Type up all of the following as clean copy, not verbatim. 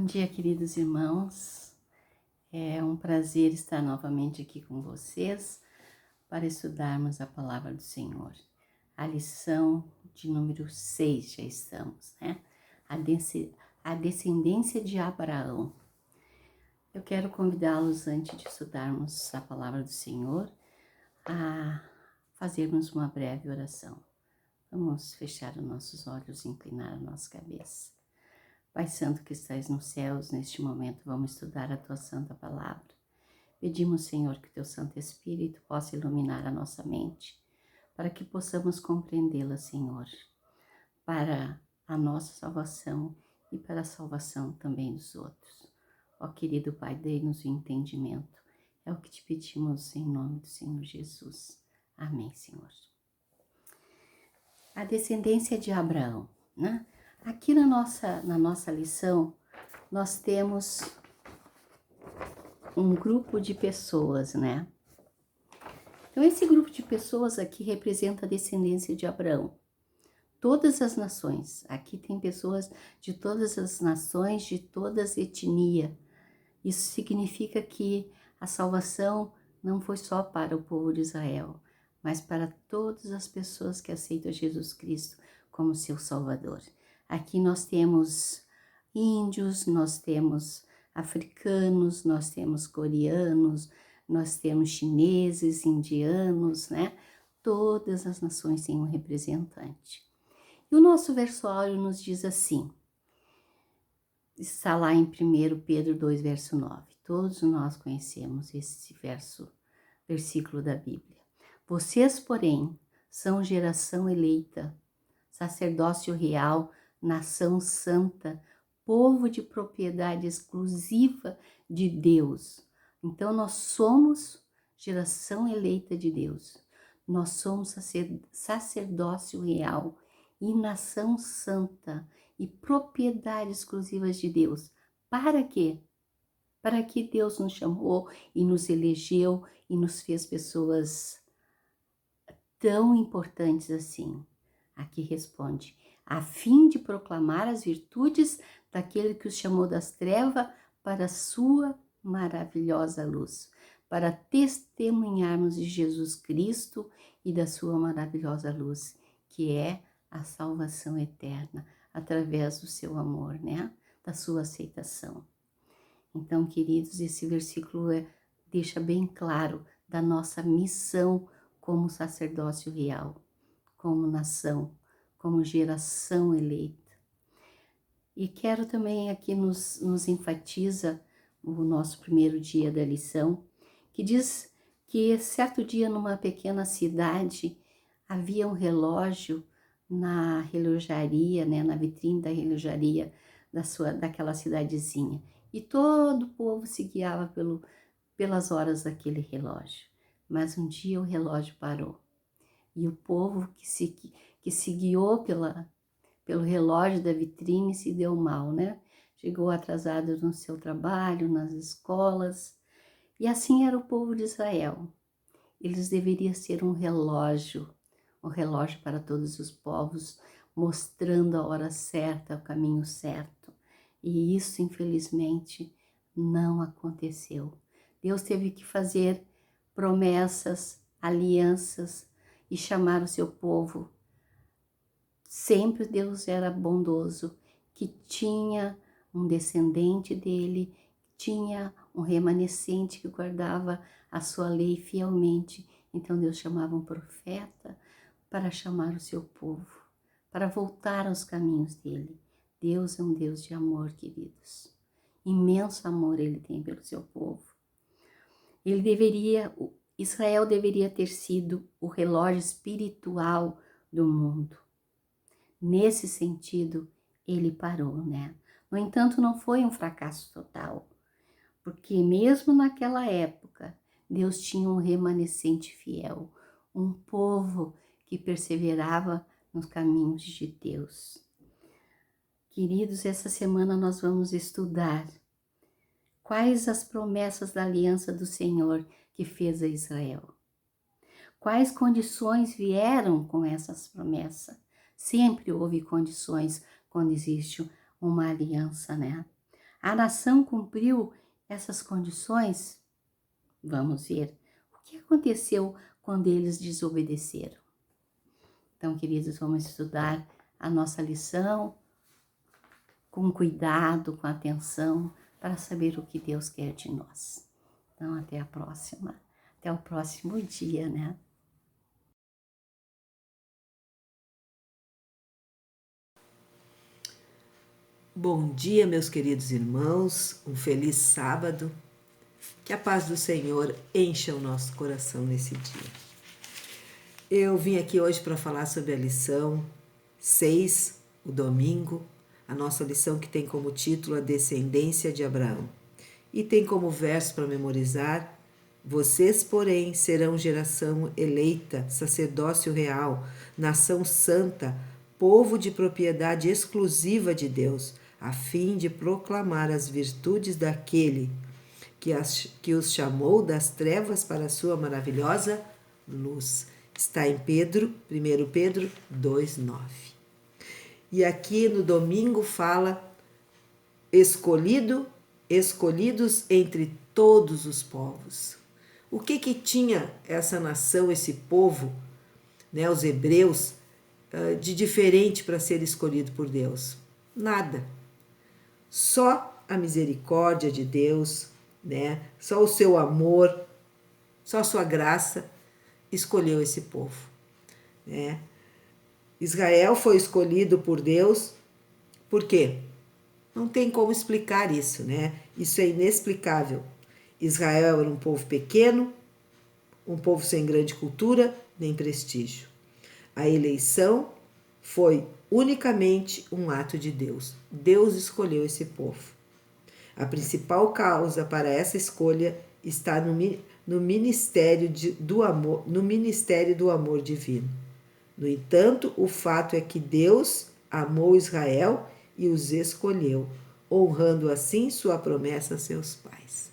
Bom dia, queridos irmãos. É um prazer estar novamente aqui com vocês para estudarmos a palavra do Senhor. A lição de número 6 já estamos, né? A descendência de Abraão. Eu quero convidá-los, antes de estudarmos a palavra do Senhor, a fazermos uma breve oração. Vamos fechar os nossos olhos e inclinar a nossa cabeça. Pai Santo que estás nos céus, neste momento vamos estudar a Tua Santa Palavra. Pedimos, Senhor, que Teu Santo Espírito possa iluminar a nossa mente, para que possamos compreendê-la, Senhor, para a nossa salvação e para a salvação também dos outros. Ó querido Pai, dê-nos o entendimento. É o que te pedimos em nome do Senhor Jesus. Amém, Senhor. A descendência de Abraão, né? Aqui na nossa lição, nós temos um grupo de pessoas, né? Então, esse grupo de pessoas aqui representa a descendência de Abraão. Todas as nações. Aqui tem pessoas de todas as nações, de todas as etnias. Isso significa que a salvação não foi só para o povo de Israel, mas para todas as pessoas que aceitam Jesus Cristo como seu Salvador. Aqui nós temos índios, nós temos africanos, nós temos coreanos, nós temos chineses, indianos, né? Todas as nações têm um representante. E o nosso versículo nos diz assim, está lá em 1 Pedro 2, verso 9. Todos nós conhecemos esse versículo da Bíblia. Vocês, porém, são geração eleita, sacerdócio real, nação santa, povo de propriedade exclusiva de Deus. Então, nós somos geração eleita de Deus. Nós somos sacerdócio real e nação santa e propriedade exclusiva de Deus. Para quê? Para que Deus nos chamou e nos elegeu e nos fez pessoas tão importantes assim. Aqui responde, a fim de proclamar as virtudes daquele que os chamou das trevas para a sua maravilhosa luz, para testemunharmos de Jesus Cristo e da sua maravilhosa luz, que é a salvação eterna, através do seu amor, né? Da sua aceitação. Então, queridos, esse versículo deixa bem claro da nossa missão como sacerdócio real, como nação, como geração eleita. E quero também aqui nos enfatiza o nosso primeiro dia da lição, que diz que certo dia numa pequena cidade havia um relógio na relojaria, né, na vitrine da relojaria daquela cidadezinha. E todo o povo se guiava pelas horas daquele relógio. Mas um dia o relógio parou. E o povo que se guiou pelo relógio da vitrine se deu mal, né? Chegou atrasado no seu trabalho, nas escolas. E assim era o povo de Israel. Eles deveriam ser um relógio para todos os povos, mostrando a hora certa, o caminho certo. E isso, infelizmente, não aconteceu. Deus teve que fazer promessas, alianças e chamar o seu povo. Sempre Deus era bondoso, que tinha um descendente dele, tinha um remanescente que guardava a sua lei fielmente. Então Deus chamava um profeta para chamar o seu povo, para voltar aos caminhos dele. Deus é um Deus de amor, queridos. Imenso amor ele tem pelo seu povo. Israel deveria ter sido o relógio espiritual do mundo. Nesse sentido, ele parou, né? No entanto, não foi um fracasso total, porque mesmo naquela época, Deus tinha um remanescente fiel, um povo que perseverava nos caminhos de Deus. Queridos, essa semana nós vamos estudar quais as promessas da aliança do Senhor que fez a Israel. Quais condições vieram com essas promessas? Sempre houve condições quando existe uma aliança, né? A nação cumpriu essas condições? Vamos ver o que aconteceu quando eles desobedeceram. Então, queridos, vamos estudar a nossa lição com cuidado, com atenção, para saber o que Deus quer de nós. Então, até a próxima. Até o próximo dia, né? Bom dia, meus queridos irmãos, um feliz sábado. Que a paz do Senhor encha o nosso coração nesse dia. Eu vim aqui hoje para falar sobre a lição 6, o domingo, a nossa lição que tem como título A Descendência de Abraão. E tem como verso para memorizar: vocês, porém, serão geração eleita, sacerdócio real, nação santa, povo de propriedade exclusiva de Deus, a fim de proclamar as virtudes daquele que os chamou das trevas para a sua maravilhosa luz. Está em 1 Pedro 2,9. E aqui no domingo fala escolhidos entre todos os povos. O que tinha essa nação, esse povo, né, os hebreus, de diferente para ser escolhido por Deus? Nada. Só a misericórdia de Deus, né? Só o seu amor, só a sua graça escolheu esse povo, né? Israel foi escolhido por Deus, por quê? Não tem como explicar isso, né? Isso é inexplicável. Israel era um povo pequeno, um povo sem grande cultura nem prestígio. A eleição foi unicamente um ato de Deus. Deus escolheu esse povo. A principal causa para essa escolha está no ministério do amor divino. No entanto, o fato é que Deus amou Israel e os escolheu, honrando assim sua promessa a seus pais,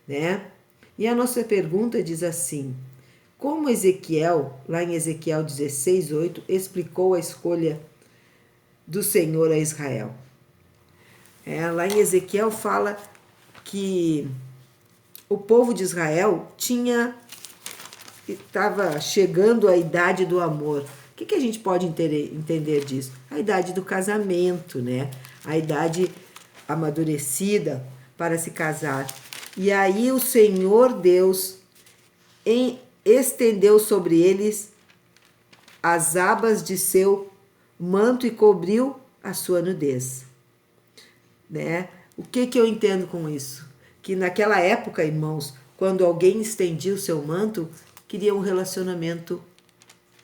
né? E a nossa pergunta diz assim: como Ezequiel, lá em Ezequiel 16:8, explicou a escolha do Senhor a Israel? Lá em Ezequiel fala que o povo de Israel estava chegando à idade do amor. O que a gente pode entender disso? A idade do casamento, né? A idade amadurecida para se casar. E aí o Senhor Deus estendeu sobre eles as abas de seu manto e cobriu a sua nudez, né? O que eu entendo com isso? Que naquela época, irmãos, quando alguém estendia o seu manto, queria um relacionamento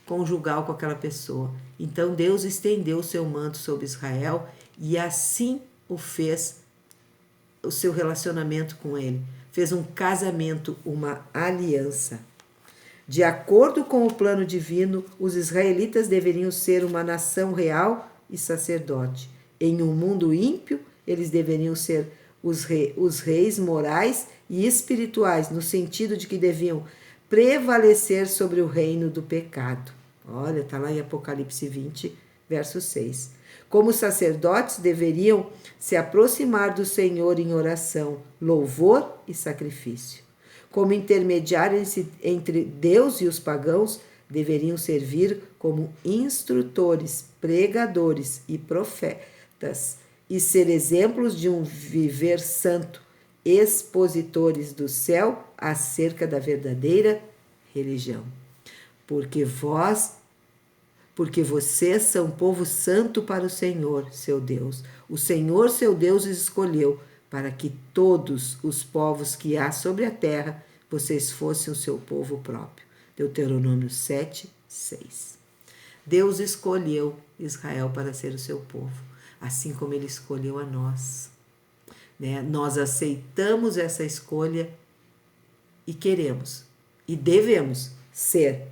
conjugal com aquela pessoa. Então Deus estendeu o seu manto sobre Israel e assim o fez, o seu relacionamento com ele. Fez um casamento, uma aliança. De acordo com o plano divino, os israelitas deveriam ser uma nação real e sacerdote. Em um mundo ímpio, eles deveriam ser os reis morais e espirituais, no sentido de que deviam prevalecer sobre o reino do pecado. Olha, está lá em Apocalipse 20, verso 6. Como sacerdotes, deveriam se aproximar do Senhor em oração, louvor e sacrifício. Como intermediários entre Deus e os pagãos, deveriam servir como instrutores, pregadores e profetas e ser exemplos de um viver santo, expositores do céu acerca da verdadeira religião. Porque vocês são povo santo para o Senhor, seu Deus. O Senhor, seu Deus, os escolheu para que todos os povos que há sobre a terra, vocês fossem o seu povo próprio. Deuteronômio 7, 6. Deus escolheu Israel para ser o seu povo, assim como ele escolheu a nós, né? Nós aceitamos essa escolha e queremos e devemos ser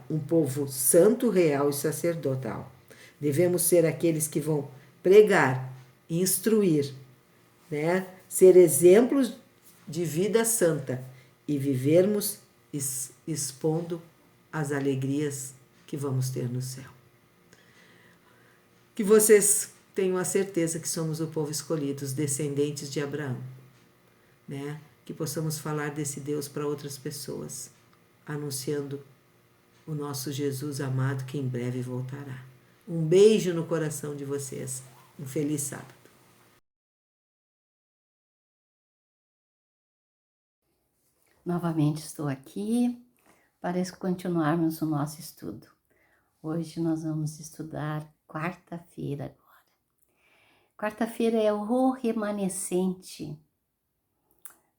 um povo santo, real e sacerdotal. Devemos ser aqueles que vão pregar, instruir, né? Ser exemplos de vida santa e vivermos expondo as alegrias que vamos ter no céu. Que vocês tenho a certeza que somos o povo escolhido, os descendentes de Abraão, né? Que possamos falar desse Deus para outras pessoas, anunciando o nosso Jesus amado que em breve voltará. Um beijo no coração de vocês. Um feliz sábado. Novamente estou aqui para continuarmos o nosso estudo. Hoje nós vamos estudar quarta-feira agora. Quarta-feira é o remanescente,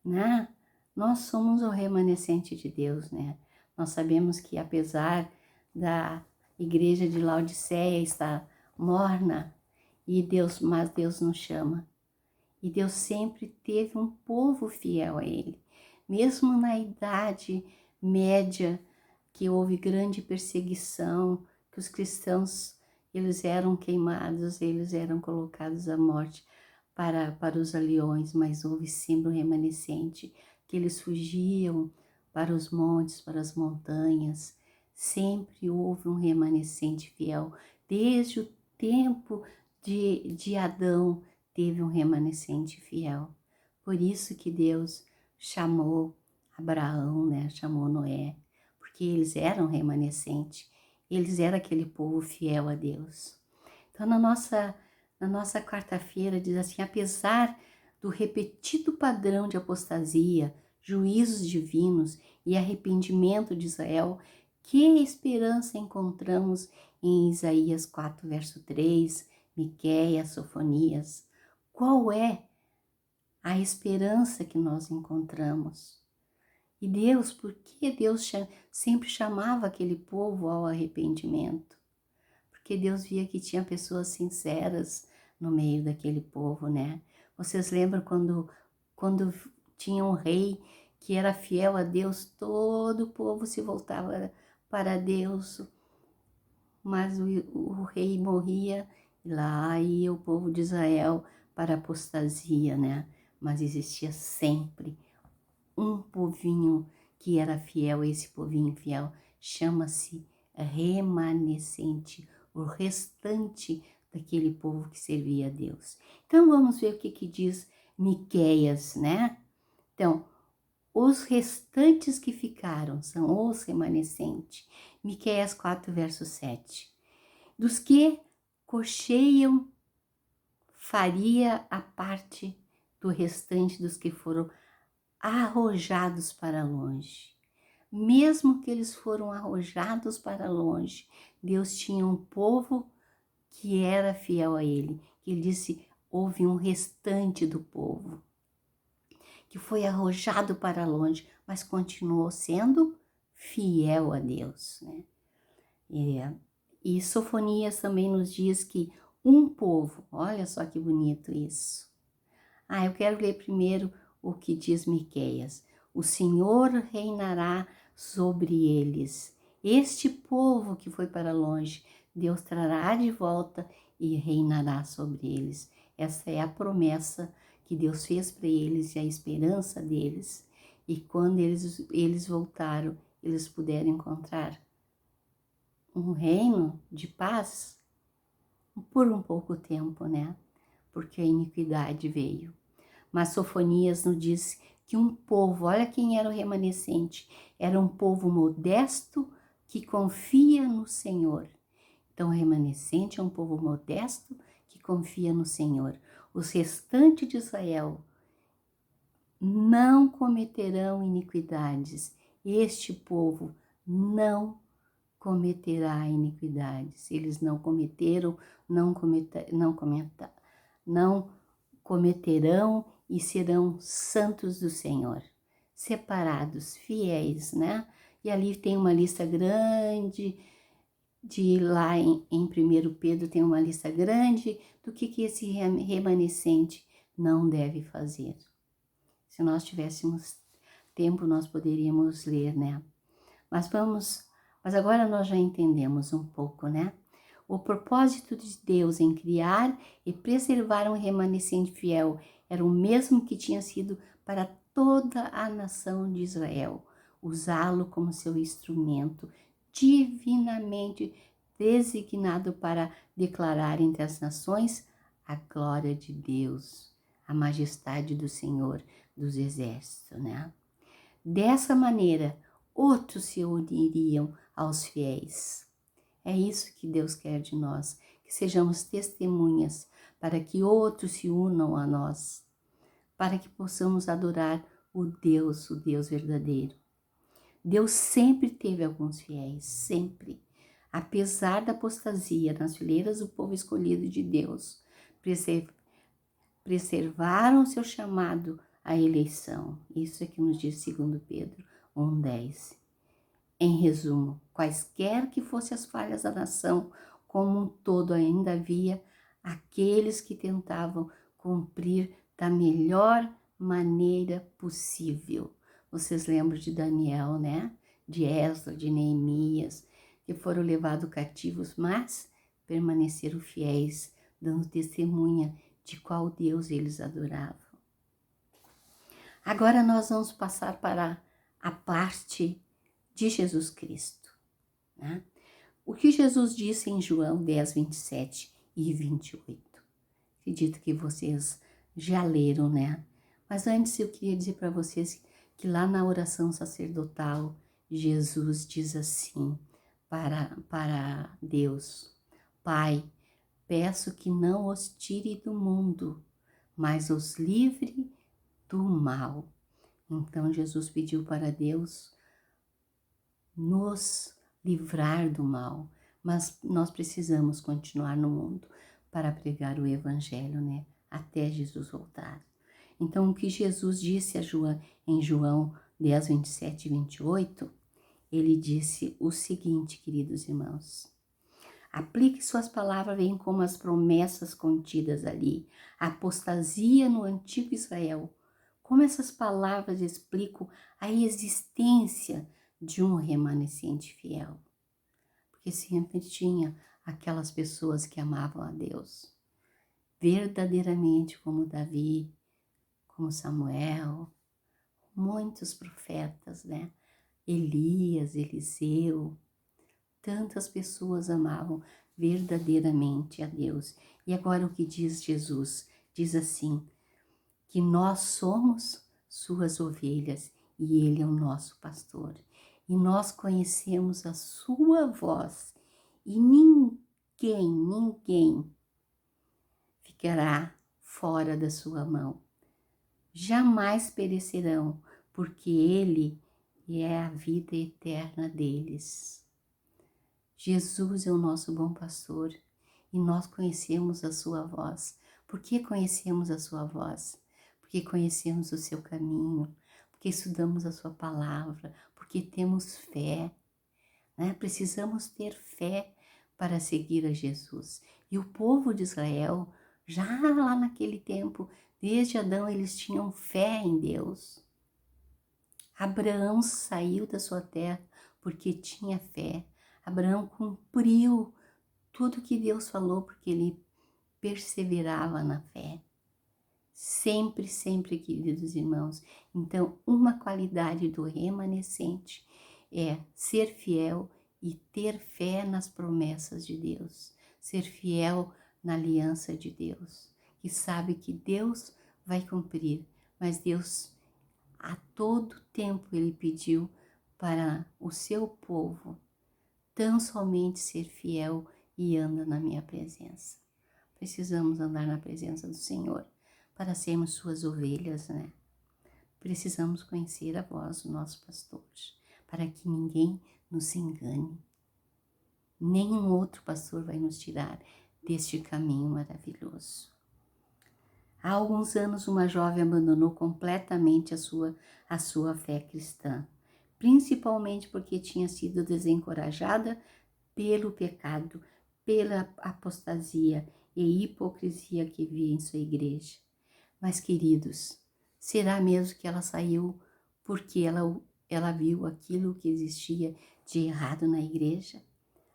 né? Nós somos o remanescente de Deus, né? Nós sabemos que apesar da igreja de Laodiceia estar morna, mas Deus nos chama. E Deus sempre teve um povo fiel a Ele. Mesmo na Idade Média, que houve grande perseguição, que os cristãos, eles eram queimados, eles eram colocados à morte para os leões, mas houve sempre um remanescente, que eles fugiam para os montes, para as montanhas. Sempre houve um remanescente fiel. Desde o tempo de Adão, teve um remanescente fiel. Por isso que Deus chamou Abraão, né? Chamou Noé, porque eles eram remanescente, eles eram aquele povo fiel a Deus. Então, na nossa quarta-feira, diz assim: apesar do repetido padrão de apostasia, juízos divinos e arrependimento de Israel, que esperança encontramos em Isaías 4, verso 3, Miqueias, Sofonias? Qual é a esperança que nós encontramos? E Deus, por que Deus sempre chamava aquele povo ao arrependimento? Porque Deus via que tinha pessoas sinceras no meio daquele povo, né? Vocês lembram quando tinha um rei que era fiel a Deus, todo o povo se voltava para Deus, mas o rei morria e lá ia o povo de Israel para a apostasia, né? Mas existia sempre um povinho que era fiel. Esse povinho fiel chama-se remanescente, o restante daquele povo que servia a Deus. Então vamos ver o que diz Miqueias, né? Então, os restantes que ficaram são os remanescentes. Miqueias 4, verso 7. Dos que cocheiam, faria a parte do restante dos que foram arrojados para longe. Mesmo que eles foram arrojados para longe, Deus tinha um povo que era fiel a Ele. Ele disse, houve um restante do povo que foi arrojado para longe, mas continuou sendo fiel a Deus, né? E Sofonias também nos diz que um povo, olha só que bonito isso. Eu quero ler primeiro o que diz Miqueias. O Senhor reinará sobre eles. Este povo que foi para longe, Deus trará de volta e reinará sobre eles. Essa é a promessa que Deus fez para eles e a esperança deles. E quando eles voltaram, eles puderam encontrar um reino de paz por um pouco tempo, né? Porque a iniquidade veio. Mas Sofonias nos diz que um povo, olha quem era o remanescente, era um povo modesto que confia no Senhor. Então, o remanescente é um povo modesto que confia no Senhor. Os restantes de Israel não cometerão iniquidades. Este povo não cometerá iniquidades. Eles não cometeram, não cometerão e serão santos do Senhor, separados, fiéis, né? E ali tem uma lista grande, lá em 1 Pedro tem uma lista grande do que esse remanescente não deve fazer. Se nós tivéssemos tempo, nós poderíamos ler, né? Mas agora nós já entendemos um pouco, né? O propósito de Deus em criar e preservar um remanescente fiel era o mesmo que tinha sido para toda a nação de Israel, usá-lo como seu instrumento divinamente designado para declarar entre as nações a glória de Deus, a majestade do Senhor dos Exércitos, né? Dessa maneira, outros se uniriam aos fiéis. É isso que Deus quer de nós, que sejamos testemunhas para que outros se unam a nós, para que possamos adorar o Deus verdadeiro. Deus sempre teve alguns fiéis, sempre. Apesar da apostasia nas fileiras do povo escolhido de Deus, preservaram seu chamado à eleição. Isso é que nos diz 2 Pedro 1,10. Em resumo, quaisquer que fossem as falhas da nação, como um todo ainda havia aqueles que tentavam cumprir da melhor maneira possível. Vocês lembram de Daniel, né? De Esdras, de Neemias, que foram levados cativos, mas permaneceram fiéis, dando testemunha de qual Deus eles adoravam. Agora nós vamos passar para a parte de Jesus Cristo, né? O que Jesus disse em João 10, 27 e 28. Acredito que vocês já leram, né? Mas antes eu queria dizer para vocês que lá na oração sacerdotal, Jesus diz assim para Deus: Pai, peço que não os tire do mundo, mas os livre do mal. Então Jesus pediu para Deus nos livrar do mal, mas nós precisamos continuar no mundo para pregar o Evangelho, né? Até Jesus voltar. Então, o que Jesus disse em João 10, 27 e 28, ele disse o seguinte, queridos irmãos: aplique suas palavras bem como as promessas contidas ali, a apostasia no antigo Israel. Como essas palavras explicam a existência de um remanescente fiel. Porque sempre tinha aquelas pessoas que amavam a Deus, verdadeiramente, como Davi, como Samuel, muitos profetas, né? Elias, Eliseu, tantas pessoas amavam verdadeiramente a Deus. E agora o que diz Jesus? Diz assim, que nós somos suas ovelhas e Ele é o nosso pastor. E nós conhecemos a sua voz e ninguém ficará fora da sua mão. Jamais perecerão, porque Ele é a vida eterna deles. Jesus é o nosso bom pastor e nós conhecemos a sua voz. Por que conhecemos a sua voz? Porque conhecemos o seu caminho, porque estudamos a sua palavra, porque temos fé, né? Precisamos ter fé para seguir a Jesus. E o povo de Israel, já lá naquele tempo, desde Adão, eles tinham fé em Deus. Abraão saiu da sua terra porque tinha fé. Abraão cumpriu tudo que Deus falou porque ele perseverava na fé. Sempre, sempre, queridos irmãos. Então, uma qualidade do remanescente é ser fiel e ter fé nas promessas de Deus. Ser fiel na aliança de Deus. Que sabe que Deus vai cumprir, mas Deus, a todo tempo, Ele pediu para o seu povo tão somente ser fiel e anda na minha presença. Precisamos andar na presença do Senhor para sermos suas ovelhas, né? Precisamos conhecer a voz do nosso pastor, para que ninguém nos engane. Nenhum outro pastor vai nos tirar deste caminho maravilhoso. Há alguns anos, uma jovem abandonou completamente a sua fé cristã, principalmente porque tinha sido desencorajada pelo pecado, pela apostasia e hipocrisia que via em sua igreja. Mas, queridos, será mesmo que ela saiu porque ela viu aquilo que existia de errado na igreja?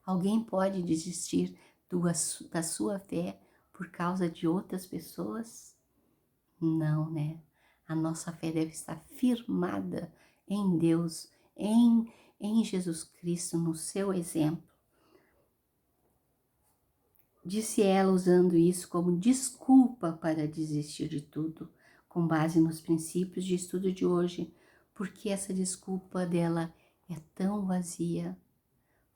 Alguém pode desistir da sua fé por causa de outras pessoas? Não, né? A nossa fé deve estar firmada em Deus, em Jesus Cristo, no seu exemplo. disse ela usando isso como desculpa para desistir de tudo, com base nos princípios de estudo de hoje, porque essa desculpa dela é tão vazia,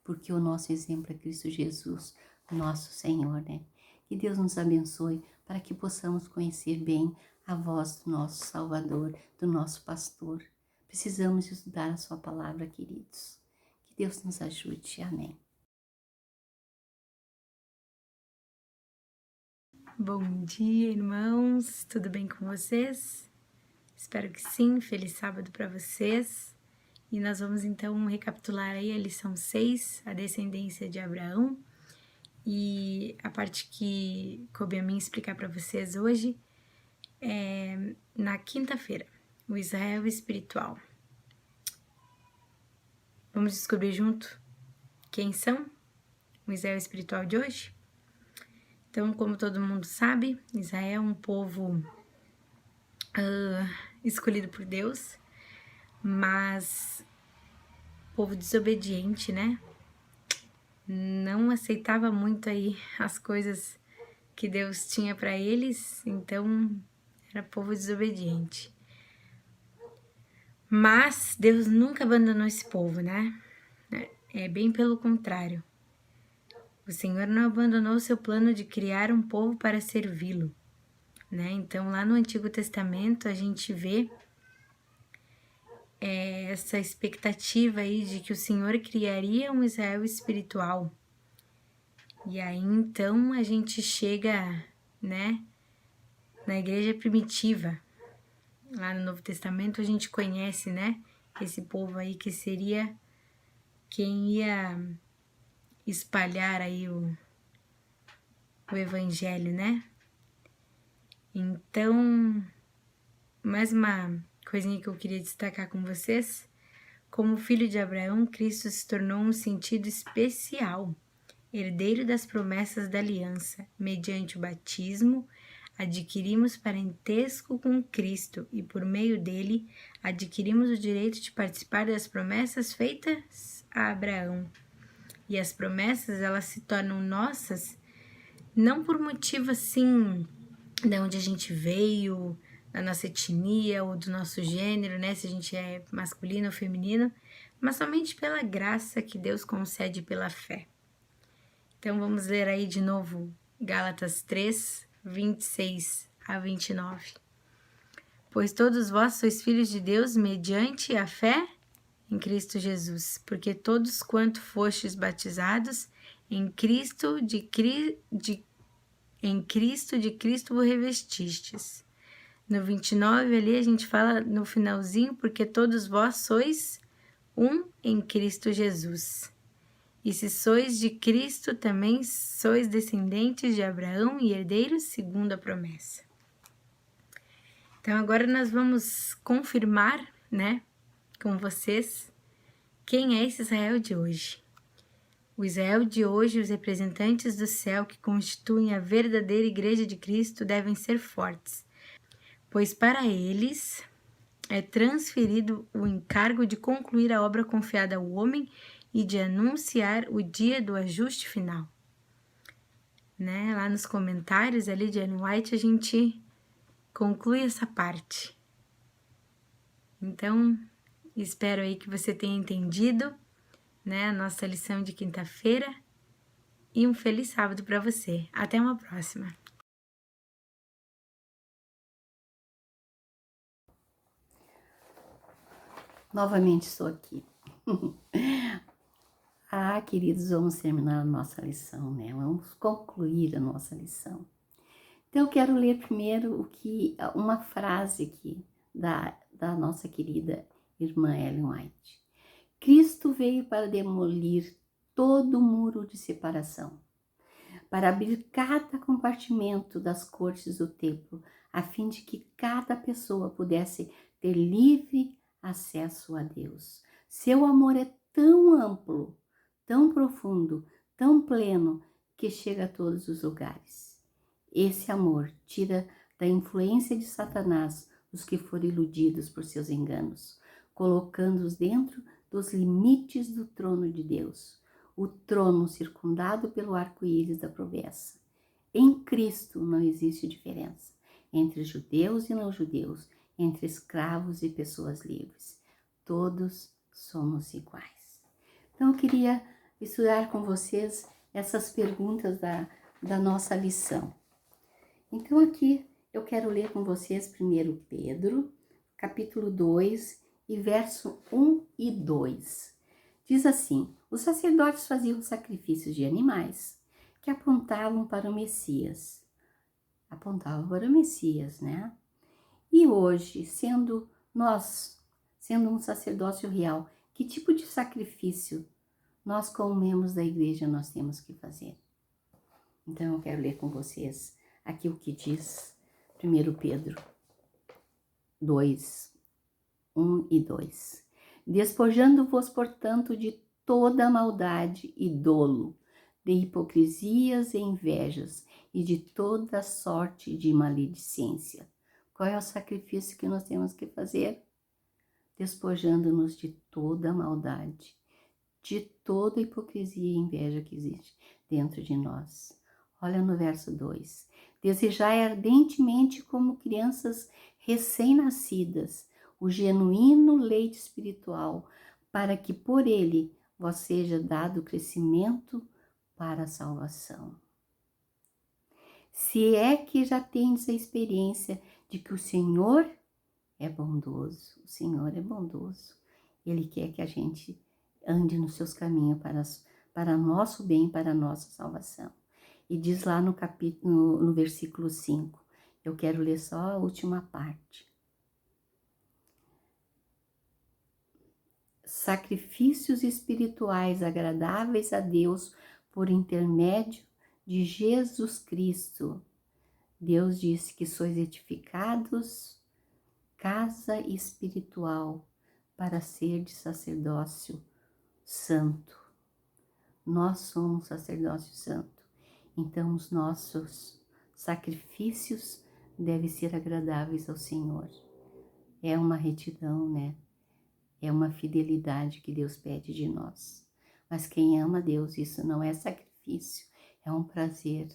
porque o nosso exemplo é Cristo Jesus, nosso Senhor, né? Que Deus nos abençoe para que possamos conhecer bem a voz do nosso Salvador, do nosso pastor. Precisamos estudar a sua palavra, queridos. Que Deus nos ajude. Amém. Bom dia, irmãos. Tudo bem com vocês? Espero que sim. Feliz sábado para vocês. E nós vamos então recapitular aí a lição 6, a descendência de Abraão. E a parte que coube a mim explicar para vocês hoje é na quinta-feira, o Israel espiritual. Vamos descobrir junto quem são o Israel espiritual de hoje? Então, como todo mundo sabe, Israel é um povo escolhido por Deus, mas povo desobediente, né? Não aceitava muito aí as coisas que Deus tinha para eles, então era povo desobediente. Mas Deus nunca abandonou esse povo, né? É bem pelo contrário. O Senhor não abandonou o seu plano de criar um povo para servi-lo, né? Então, lá no Antigo Testamento, a gente vê essa expectativa aí de que o Senhor criaria um Israel espiritual. E aí, então, a gente chega, né, na igreja primitiva. Lá no Novo Testamento, a gente conhece, né, esse povo aí que seria quem ia espalhar aí o evangelho, né? Então, mais uma coisinha que eu queria destacar com vocês. Como filho de Abraão, Cristo se tornou um sentido especial, herdeiro das promessas da aliança. Mediante o batismo, adquirimos parentesco com Cristo e, por meio dele, adquirimos o direito de participar das promessas feitas a Abraão. E as promessas, elas se tornam nossas, não por motivo assim, de onde a gente veio, da nossa etnia ou do nosso gênero, né? Se a gente é masculino ou feminino, mas somente pela graça que Deus concede pela fé. Então vamos ler aí de novo Gálatas 3, 26 a 29. Pois todos vós sois filhos de Deus mediante a fé em Cristo Jesus, porque todos quanto fostes batizados em Cristo de Cristo vos revestistes. No 29 ali a gente fala no finalzinho, porque todos vós sois um em Cristo Jesus. E se sois de Cristo, também sois descendentes de Abraão e herdeiros segundo a promessa. Então agora nós vamos confirmar, né, com vocês, quem é esse Israel de hoje. O Israel de hoje, os representantes do céu que constituem a verdadeira Igreja de Cristo devem ser fortes, pois para eles é transferido o encargo de concluir a obra confiada ao homem e de anunciar o dia do ajuste final. Né? Lá nos comentários ali de Ellen White a gente conclui essa parte. Então, espero aí que você tenha entendido, né, a nossa lição de quinta-feira e um feliz sábado para você. Até uma próxima! Novamente estou aqui. Queridos, vamos terminar a nossa lição, né? Vamos concluir a nossa lição. Então, eu quero ler primeiro uma frase aqui da nossa querida irmã Ellen White. Cristo veio para demolir todo muro de separação, para abrir cada compartimento das cortes do templo, a fim de que cada pessoa pudesse ter livre acesso a Deus. Seu amor é tão amplo, tão profundo, tão pleno, que chega a todos os lugares. Esse amor tira da influência de Satanás os que foram iludidos por seus enganos, colocando-os dentro dos limites do trono de Deus, o trono circundado pelo arco-íris da promessa. Em Cristo não existe diferença entre judeus e não judeus, entre escravos e pessoas livres. Todos somos iguais. Então eu queria estudar com vocês essas perguntas da nossa lição. Então aqui eu quero ler com vocês 1 Pedro, capítulo 2, e verso 1 e 2. Diz assim: os sacerdotes faziam sacrifícios de animais que apontavam para o Messias. Apontavam para o Messias, né? E hoje, sendo um sacerdócio real, que tipo de sacrifício nós, como membros da igreja, nós temos que fazer? Então eu quero ler com vocês aqui o que diz 1 Pedro 2, 1 e 2. Despojando-vos, portanto, de toda maldade e dolo, de hipocrisias e invejas, e de toda sorte de maledicência. Qual é o sacrifício que nós temos que fazer? Despojando-nos de toda maldade, de toda hipocrisia e inveja que existe dentro de nós. Olha no verso 2. Desejai ardentemente como crianças recém-nascidas o genuíno leite espiritual, para que por ele vos seja dado crescimento para a salvação. Se é que já tendes a experiência de que o Senhor é bondoso, o Senhor é bondoso, Ele quer que a gente ande nos seus caminhos para nosso bem, para a nossa salvação. E diz lá no versículo 5, eu quero ler só a última parte. Sacrifícios espirituais agradáveis a Deus por intermédio de Jesus Cristo. Deus disse que sois edificados casa espiritual para ser de sacerdócio santo. Nós somos sacerdócio santo, então os nossos sacrifícios devem ser agradáveis ao Senhor. É uma retidão, né? É uma fidelidade que Deus pede de nós. Mas quem ama Deus, isso não é sacrifício, é um prazer.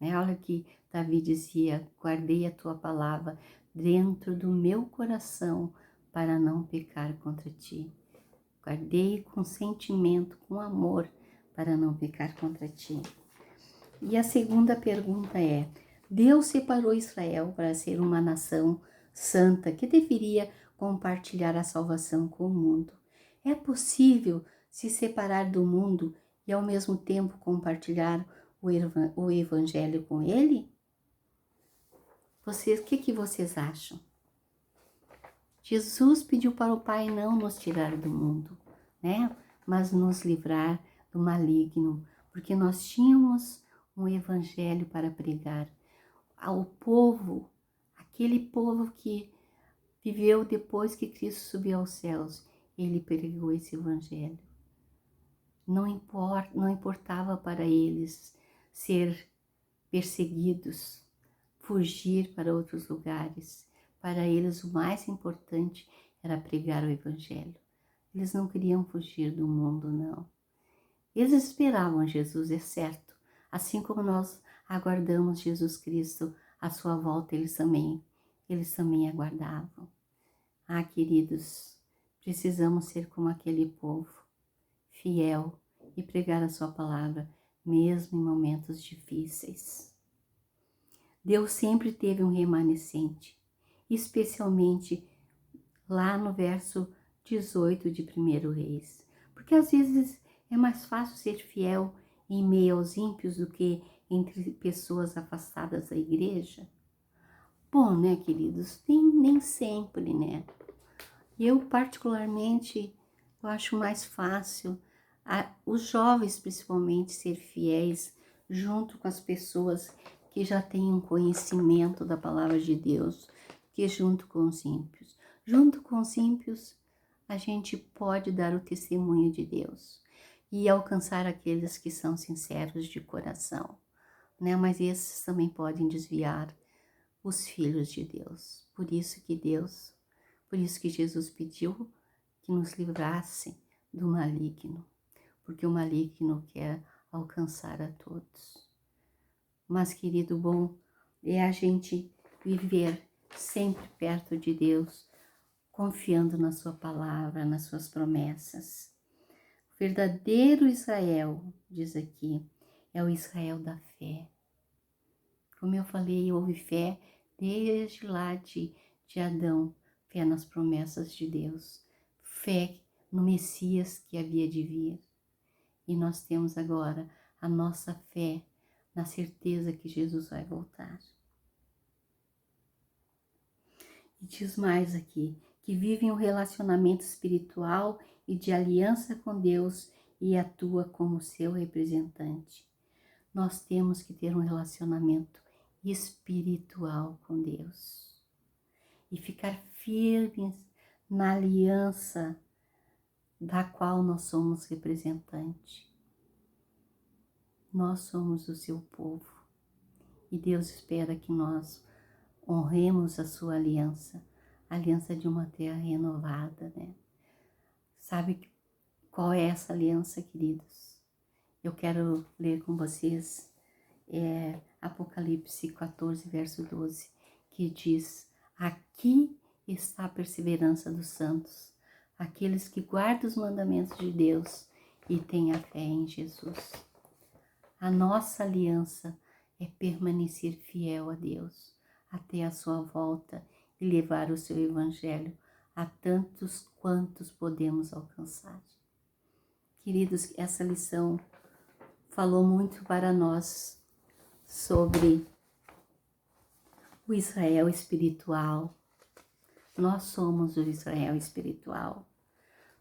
Né? Olha que Davi dizia, guardei a tua palavra dentro do meu coração para não pecar contra ti. Guardei com sentimento, com amor, para não pecar contra ti. E a segunda pergunta é, Deus separou Israel para ser uma nação santa que deveria compartilhar a salvação com o mundo. É possível se separar do mundo e ao mesmo tempo compartilhar o evangelho com ele? Vocês, o que vocês acham? Jesus pediu para o Pai não nos tirar do mundo, né? Mas nos livrar do maligno, porque nós tínhamos um evangelho para pregar ao povo, aquele povo que viveu depois que Cristo subiu aos céus. Ele pregou esse evangelho. Não importava para eles ser perseguidos, fugir para outros lugares. Para eles o mais importante era pregar o evangelho. Eles não queriam fugir do mundo, não. Eles esperavam Jesus, é certo. Assim como nós aguardamos Jesus Cristo, a sua volta, eles também aguardavam. Ah, queridos, precisamos ser como aquele povo, fiel e pregar a sua palavra, mesmo em momentos difíceis. Deus sempre teve um remanescente, especialmente lá no verso 18 de 1 Reis. Porque às vezes é mais fácil ser fiel em meio aos ímpios do que entre pessoas afastadas da igreja. Bom, né, queridos? Nem sempre, né? Eu, particularmente, eu acho mais fácil os jovens, principalmente, ser fiéis junto com as pessoas que já têm um conhecimento da palavra de Deus, que junto com os ímpios. Junto com os ímpios, a gente pode dar o testemunho de Deus e alcançar aqueles que são sinceros de coração, né? Mas esses também podem desviar os filhos de Deus. Por isso que Jesus pediu que nos livrasse do maligno, porque o maligno quer alcançar a todos. Mas, querido bom, é a gente viver sempre perto de Deus, confiando na sua palavra, nas suas promessas. O verdadeiro Israel, diz aqui, é o Israel da fé. Como eu falei, houve fé desde lá de Adão, fé nas promessas de Deus, fé no Messias que havia de vir. E nós temos agora a nossa fé na certeza que Jesus vai voltar. E diz mais aqui, que vivem um relacionamento espiritual e de aliança com Deus e atua como seu representante. Nós temos que ter um relacionamento espiritual com Deus e ficar firmes na aliança da qual nós somos representante. Nós somos o seu povo e Deus espera que nós honremos a sua aliança, a aliança de uma terra renovada, né? Sabe qual é essa aliança, queridos? Eu quero ler com vocês Apocalipse 14, verso 12, que diz: aqui está a perseverança dos santos, aqueles que guardam os mandamentos de Deus e têm a fé em Jesus. A nossa aliança é permanecer fiel a Deus até a sua volta e levar o seu evangelho a tantos quantos podemos alcançar. Queridos, essa lição falou muito para nós sobre o Israel espiritual. Nós somos o Israel espiritual.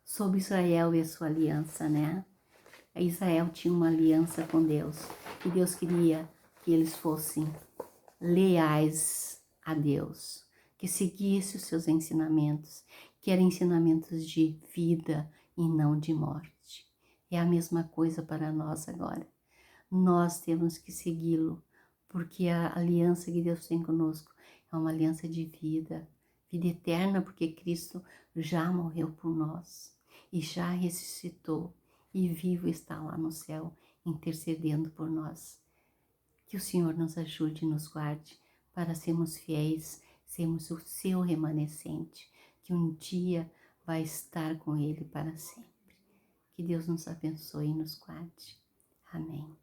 Sobre Israel e a sua aliança, né? Israel tinha uma aliança com Deus e Deus queria que eles fossem leais a Deus, que seguissem os seus ensinamentos, que eram ensinamentos de vida e não de morte. É a mesma coisa para nós agora. Nós temos que segui-lo, porque a aliança que Deus tem conosco é uma aliança de vida, vida eterna, porque Cristo já morreu por nós e já ressuscitou e vivo está lá no céu, intercedendo por nós. Que o Senhor nos ajude e nos guarde para sermos fiéis, sermos o seu remanescente, que um dia vai estar com Ele para sempre. Que Deus nos abençoe e nos guarde. Amém.